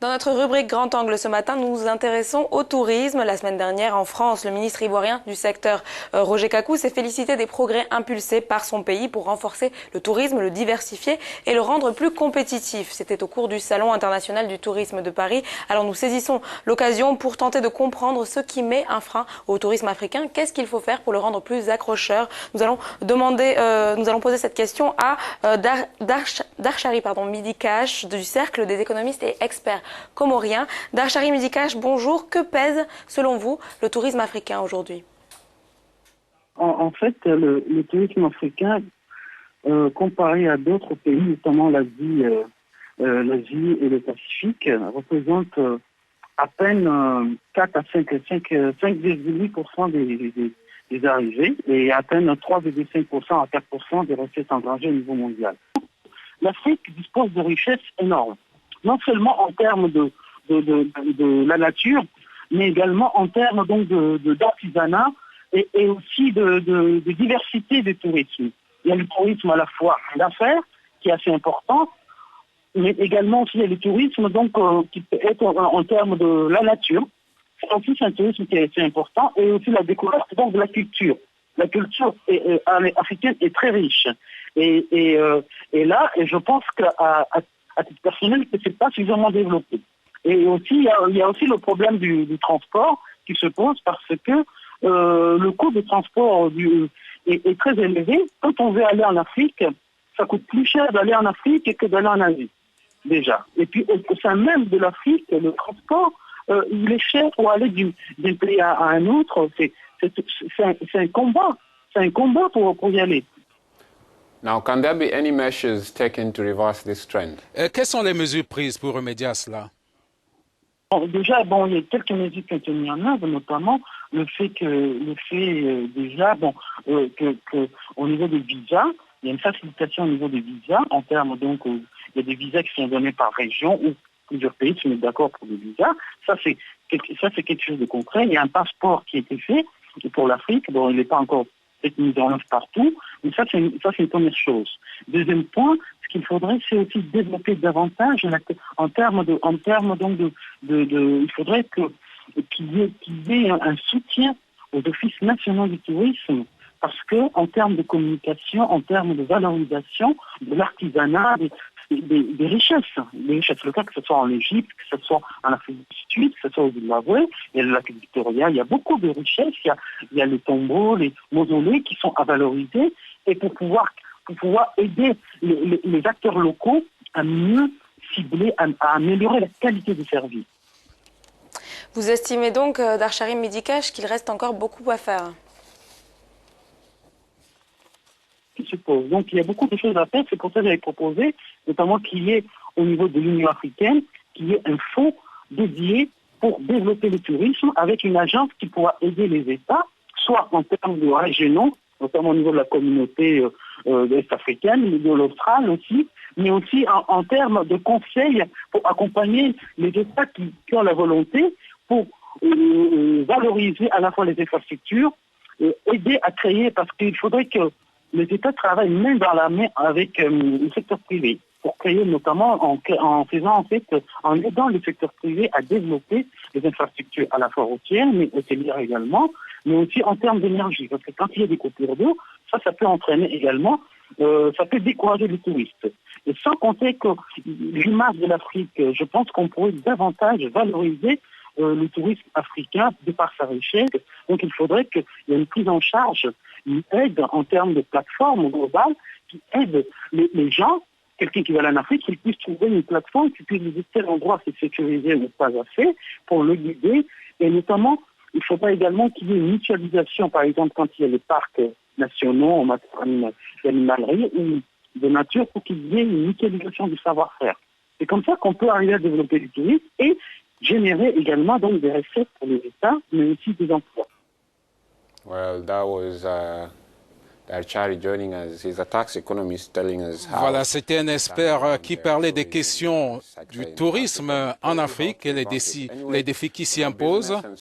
Dans notre rubrique Grand Angle ce matin, nous nous intéressons au tourisme. La semaine dernière, en France, le ministre ivoirien du secteur, Roger Kakou, s'est félicité des progrès impulsés par son pays pour renforcer le tourisme, le diversifier et le rendre plus compétitif. C'était au cours du Salon international du tourisme de Paris. Alors nous saisissons l'occasion pour tenter de comprendre ce qui met un frein au tourisme africain. Qu'est-ce qu'il faut faire pour le rendre plus accrocheur? Nous allons poser cette question à Darshari Midikash du Cercle des économistes et experts comoriens. Darshari Midikash, bonjour. Que pèse, selon vous, le tourisme africain aujourd'hui? En fait, le tourisme africain, comparé à d'autres pays, notamment l'Asie et le Pacifique, représente à peine 4 à 5,8% des arrivées et à peine 3,5% à 4% des recettes engrangées au niveau mondial. L'Afrique dispose de richesses énormes, non seulement en termes de la nature, mais également en termes donc d'artisanat et aussi de diversité du tourisme. Il y a le tourisme à la fois d'affaires, qui est assez important, mais également aussi il y a le tourisme donc, qui peut être en termes de la nature. C'est aussi un tourisme qui est assez important, et aussi la découverte donc, de la culture. La culture africaine est très riche. Et je pense qu'à titre personnel, que c'est pas suffisamment développé. Et aussi, il y a aussi le problème du transport qui se pose parce que le coût de transport est très élevé. Quand on veut aller en Afrique, ça coûte plus cher d'aller en Afrique que d'aller en Asie, déjà. Et puis, au sein même de l'Afrique, le transport, il est cher pour aller d'un pays à un autre. C'est un combat. C'est un combat pour y aller. Now, can there be any measures taken to reverse this trend? Quelles sont les mesures prises pour remédier à cela? Déjà, il y a quelques mesures qui ont été mises en œuvre, notamment le fait au niveau des visas, il y a une facilitation au niveau des visas, en termes donc, il y a des visas qui sont donnés par région ou plusieurs pays se mettent d'accord pour des visas. Ça, c'est quelque chose de concret. Il y a un passeport qui a été fait pour l'Afrique. Bon, il n'est pas encore mis en œuvre partout, mais ça c'est une première chose. Deuxième point, ce qu'il faudrait, c'est aussi développer davantage en termes donc il faudrait qu'il y ait un soutien aux offices nationaux du tourisme, parce que en termes de communication, en termes de valorisation de l'artisanat, des richesses locales, que ce soit en Égypte, que ce soit en Afrique du Sud, que ce soit au Zimbabwe, il y a le lac Victoria, il y a beaucoup de richesses, il y a les tombeaux, les mausolées qui sont à valoriser, et pour pouvoir aider les acteurs locaux à mieux cibler, à améliorer la qualité du service. Vous estimez donc, Darshari Midikash, qu'il reste encore beaucoup à faire? Donc il y a beaucoup de choses à faire, c'est pour ça que j'avais proposé, notamment qu'il y ait au niveau de l'Union africaine, qu'il y ait un fonds dédié pour développer le tourisme avec une agence qui pourra aider les États, soit en termes de régionaux, notamment au niveau de la communauté est-africaine, de l'Austral aussi, mais aussi en termes de conseils pour accompagner les États qui ont la volonté pour valoriser à la fois les infrastructures, aider à créer, parce qu'il faudrait que les États travaillent main dans la main avec le secteur privé pour créer notamment en aidant le secteur privé à développer les infrastructures à la fois routières, mais hôtelières également, mais aussi en termes d'énergie. Parce que quand il y a des coupures d'eau, ça peut entraîner également, ça peut décourager les touristes. Et sans compter que l'image de l'Afrique, je pense qu'on pourrait davantage valoriser le tourisme africain de par sa richesse. Donc il faudrait qu'il y ait une prise en charge, une aide en termes de plateforme globale qui aide les gens, quelqu'un qui va aller en Afrique, qu'il puisse trouver une plateforme qui puisse lui dire quel endroit c'est sécurisé ou pas assez pour le guider. Et notamment, il faudra également qu'il y ait une mutualisation, par exemple quand il y a les parcs nationaux en matière d'animalerie ou de nature, pour qu'il y ait une mutualisation du savoir-faire. C'est comme ça qu'on peut arriver à développer du tourisme et générer également donc des recettes pour les États, mais aussi des emplois. Well, that was Darshari joining us. He's a tax economist telling us how. Voilà, c'était un expert qui parlait des questions du tourisme en Afrique et les défis qui s'y imposent.